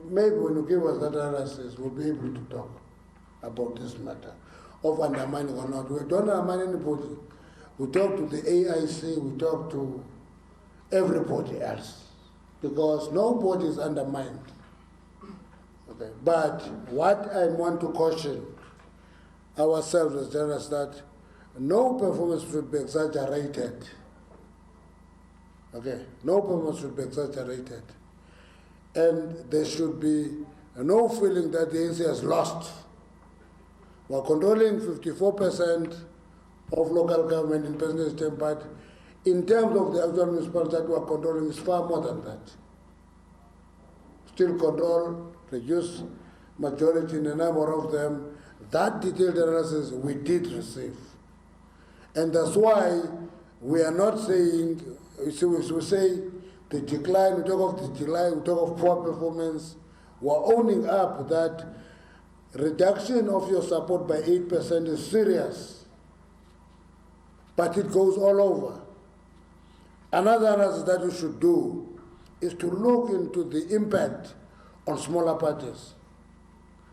Maybe when you give us that analysis, we'll be able to talk about this matter of undermining or not. We don't undermine anybody. We talk to the AIC, we talk to everybody else, because nobody is undermined. Okay. But what I want to caution ourselves as journalists, that no performance should be exaggerated. Okay, no performance should be exaggerated. And there should be no feeling that the ANC has lost. We're controlling 54% of local government in percentage terms, but in terms of the actual municipalities that we're controlling, is far more than that. Still control, reduce majority in a number of them. That detailed analysis we did receive. And that's why we are not saying, we say the decline, we talk of the decline, we talk of poor performance. We're owning up that reduction of your support by 8% is serious, but it goes all over. Another analysis that we should do is to look into the impact on smaller parties.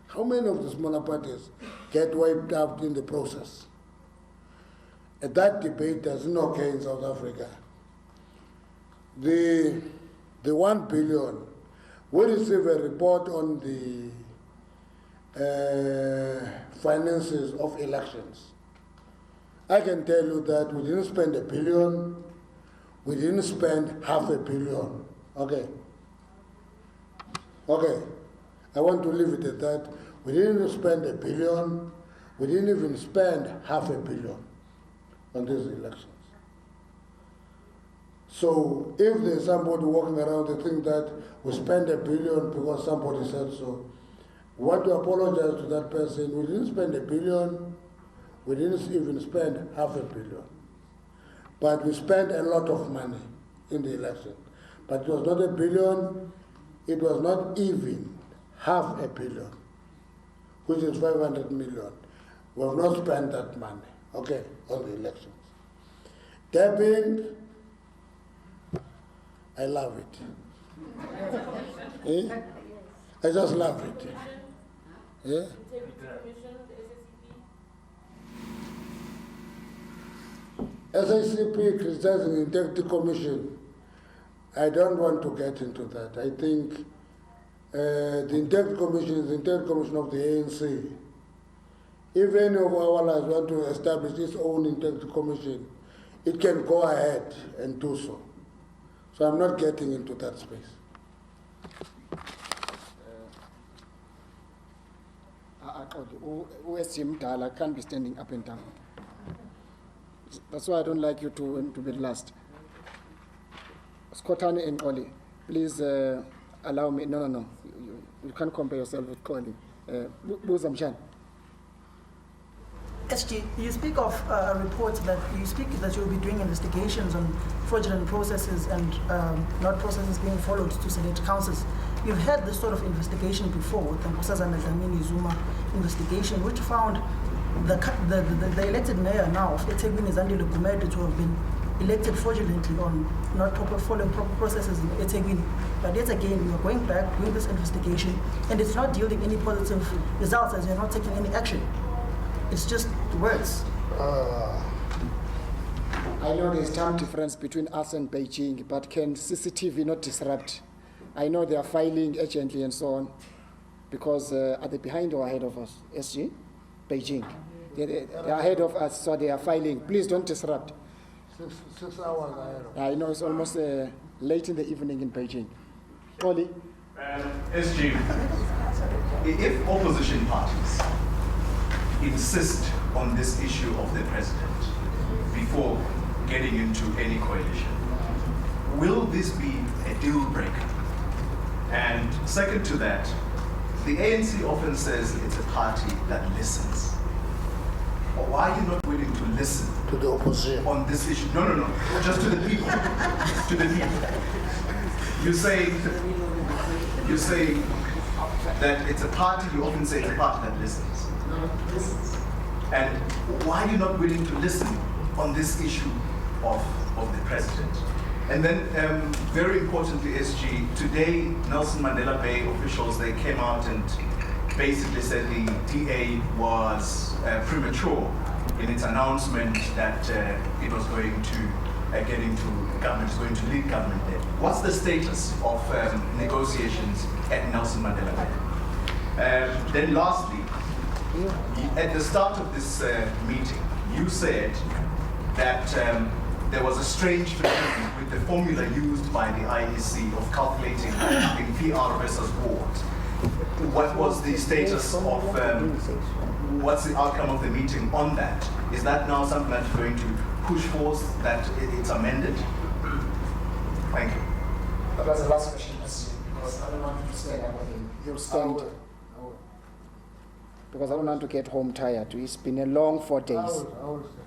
How many of the smaller parties get wiped out in the process? And that debate doesn't occur in South Africa. The 1 billion, we receive a report on the finances of elections. I can tell you that we didn't spend $1 billion, we didn't spend $500 million. Okay. Okay. I want to leave it at that. We didn't spend $1 billion, we didn't even spend $500 million on these elections. So if there's somebody walking around and think that we spent $1 billion because somebody said so, we want to apologize to that person. We didn't spend $1 billion, we didn't even spend $500 million. But we spent a lot of money in the election. But it was not $1 billion, it was not even $500 million, which is 500 million. We have not spent that money, okay, on the elections. Tapping, I love it. Eh? I just love it. Yeah? SICP criticizing the Integrity Commission, I don't want to get into that. I think the Integrity Commission is the Integrity Commission of the ANC. If any of our allies want to establish its own Integrity Commission, it can go ahead and do so. So I'm not getting into that space. I can't be standing up and down. That's why I don't like you to be last. Skotani and Oli, please allow me. No. You can't compare yourself with Oli. Buzamshan. SG, you speak of a report that you'll be doing investigations on fraudulent processes and not processes being followed to select councils. You've had this sort of investigation before with the Nkosazana Dlamini Zuma investigation, which found the elected mayor now of eThekwini, Zandile Gumede, to have been elected fraudulently on not following proper processes in eThekwini. But yet again, you are going back, doing this investigation, and it's not yielding any positive results as you're not taking any action. It's just words. I know there's time difference between us and Beijing, but can CCTV not disrupt? I know they are filing urgently and so on, because are they behind or ahead of us? SG? Beijing. They are ahead of us, so they are filing. Please don't disrupt. 6 hours ahead of us. I know it's almost late in the evening in Beijing. Oli? SG, if opposition parties insist on this issue of the president before getting into any coalition, will this be a deal breaker? And second to that, the ANC often says it's a party that listens. But why are you not willing to listen to the opposition on this issue? No, just to the people. To the people. You say that it's a party, you often say it's a party that listens. And why are you not willing to listen on this issue of the president? And then, very importantly, SG, today Nelson Mandela Bay officials, they came out and basically said the DA was premature in its announcement that it was going to get into government, it's going to lead government there. What's the status of negotiations at Nelson Mandela Bay? Then lastly, at the start of this meeting, you said that there was a strange phenomenon with the formula used by the IEC of calculating in PR versus ward. What was the status of, what's the outcome of the meeting on that? Is that now something that you're going to push forth, that it's amended? Thank you. That was the last question, because I don't want you to stand up again. You'll stand. Because I don't want to get home tired. It's been a long 4 days. I will stand.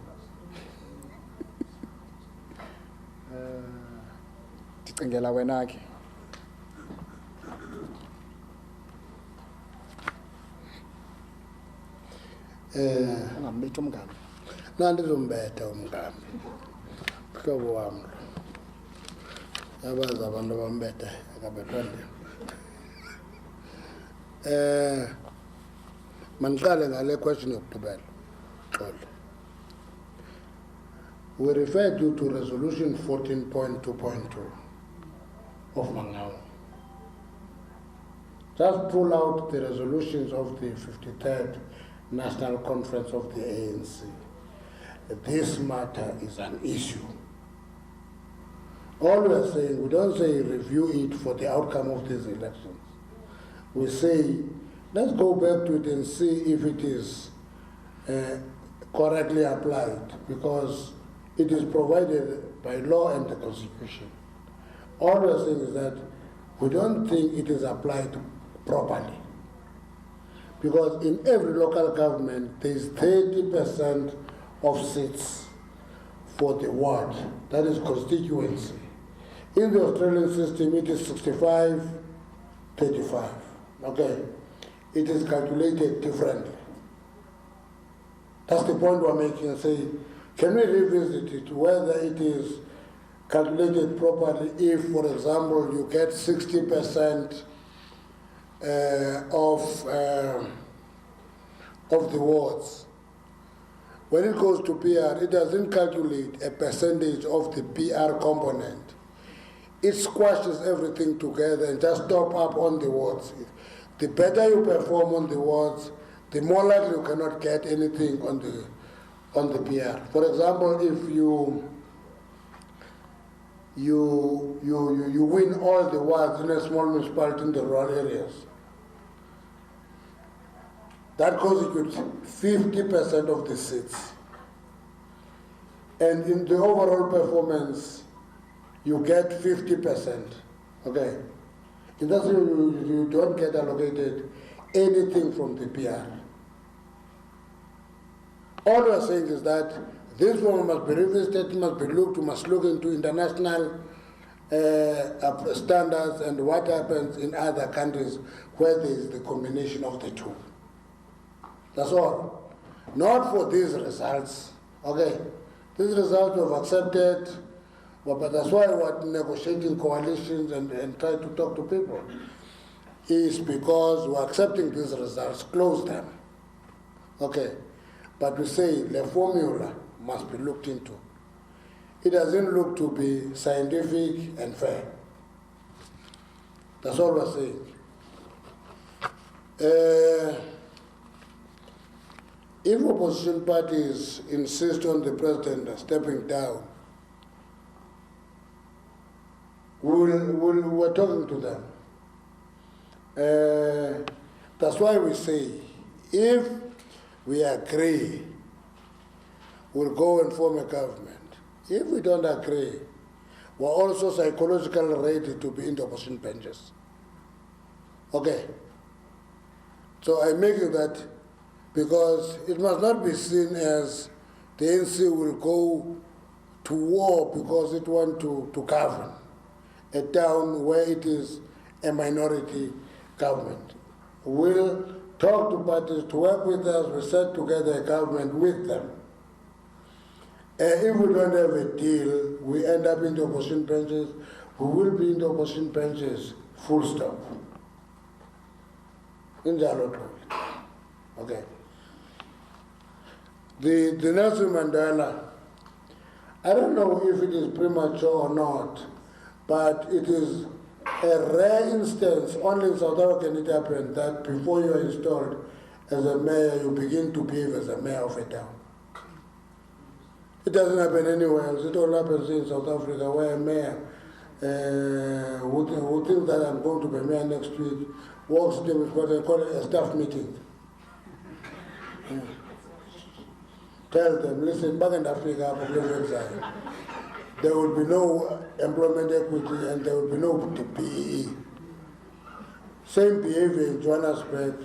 Ndicingela wena ke. Ungambethi umngane. Nandizombetha umngane. Mhlobo wami. Yabazi abantu abambetha akabethwa ndim. Mandiqale ngale question yokugqibela. Xolo. We refer you to resolution 14.2.2 of Mangaung. Just pull out the resolutions of the 53rd National Conference of the ANC. This matter is an issue. All we are saying, we don't say review it for the outcome of these elections. We say, let's go back to it and see if it is correctly applied, because it is provided by law and the Constitution. All we are saying is that we don't think it is applied properly. Because in every local government, there is 30% of seats for the ward, that is constituency. In the Australian system, it is 65 35. Okay, it is calculated differently. That's the point we're making. Say, can we revisit it, whether it is calculated properly if, for example, you get 60% of the wards. When it goes to PR, it doesn't calculate a percentage of the PR component. It squashes everything together and just top up on the wards. The better you perform on the wards, the more likely you cannot get anything on the PR. For example, if you win all the wards in a small municipality in the rural areas, that constitutes 50% of the seats. And in the overall performance, you get 50%. Okay? In that sense, you don't get allocated anything from the PR. All we're saying is that this one must be revisited, must be looked, must look into international standards and what happens in other countries where there is the combination of the two. That's all. Not for these results. Okay? These results we've accepted, but that's why we're negotiating coalitions and try to talk to people. Is because we're accepting these results, close them. Okay? But we say the formula must be looked into. It doesn't look to be scientific and fair. That's all we're saying. If opposition parties insist on the president stepping down, we're talking to them. That's why we say, if we agree, we'll go and form a government. If we don't agree, we're also psychologically ready to be in the opposition benches. Okay? So I'm making that because it must not be seen as the ANC will go to war because it wants to govern a town where it is a minority government. We'll talk to parties to work with us, we set together a government with them. If we don't have a deal, we end up in the opposition benches, we will be in the opposition benches, full stop. In the other okay. The Nelson Mandela, I don't know if it is premature or not, but it is a rare instance, only in South Africa can it happen, that before you are installed as a mayor, you begin to behave as a mayor of a town. It doesn't happen anywhere else. It all happens in South Africa, where a mayor who thinks that I'm going to be mayor next week walks to what they call a staff meeting. Tell them, listen, back in Africa, there will be no employment equity and there will be no PEE. Same behavior in Johannesburg.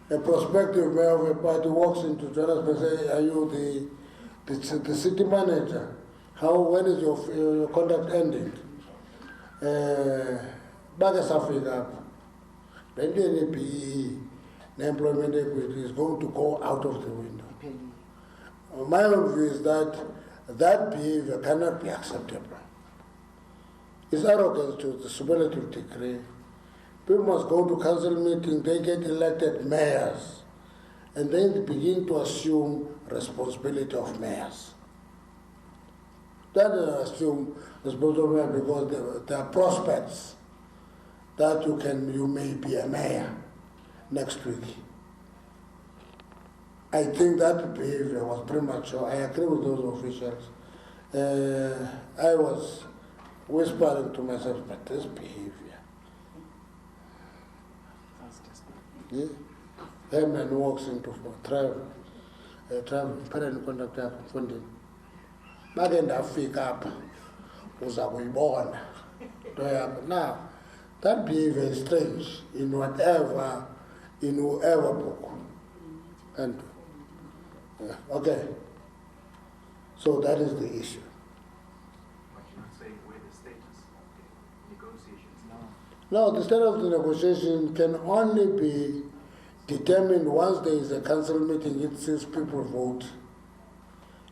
A prospective mayor of a party walks into Johannesburg and says, are you the city manager? When is your contract ending? Back in Africa, then the PEE, the employment equity is going to go out of the window. My own view is that behavior cannot be acceptable. It's arrogance to the superlative degree. People must go to council meetings, they get elected mayors, and then they begin to assume responsibility of mayors. That is assume responsibility of mayors because there are prospects that you may be a mayor next week. I think that behavior was premature. I agree with those officials. I was whispering to myself, but this behavior. Yeah. A man walks into travel, parent conductor funding. Bagenda pick up, now, that behavior is strange in whoever book. And okay. So that is the issue. But you're not saying where the status of the negotiations now. No, the status of the negotiation can only be determined once there is a council meeting, it says people vote.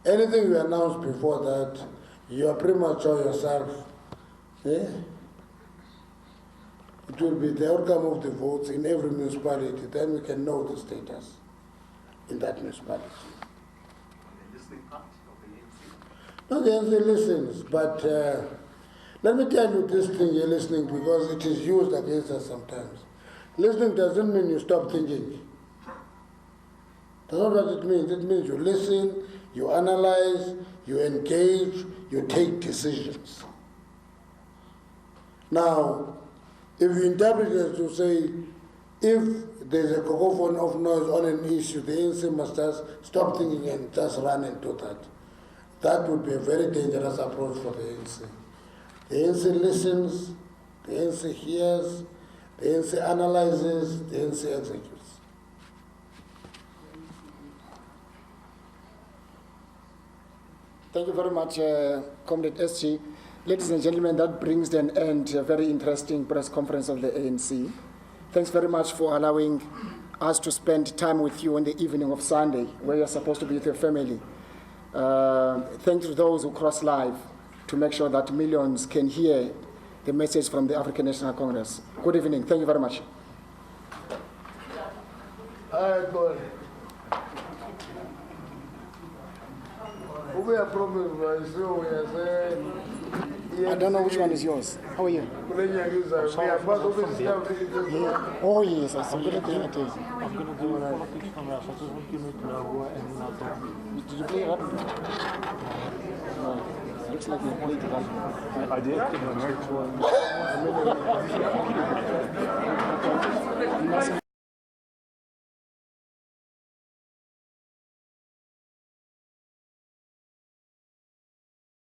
Anything you announce before that, you are premature yourself. Eh? It will be the outcome of the votes in every municipality, then we can know the status in that municipality. No, the ANC listens, but let me tell you this thing, you're listening, because it is used against us sometimes. Listening doesn't mean you stop thinking. That's not what it means. It means you listen, you analyze, you engage, you take decisions. Now, if you interpret it to say, if there's a cacophony of noise on an issue, the ANC must just stop thinking and just run into that. That would be a very dangerous approach for the ANC. The ANC listens, the ANC hears, the ANC analyzes, the ANC executes. Thank you very much, Comrade SG. Ladies and gentlemen, that brings to an end a very interesting press conference of the ANC. Thanks very much for allowing us to spend time with you on the evening of Sunday, where you're supposed to be with your family. Thanks to those who cross live to make sure that millions can hear the message from the African National Congress. Good evening. Thank you very much. I don't know which one is yours. How are you? Yeah. Oh, yes. I'm going to do it. I'm going to do politics from Russia. I just want you to know who I am and did you play it? No. Looks like you played it. I did? In America.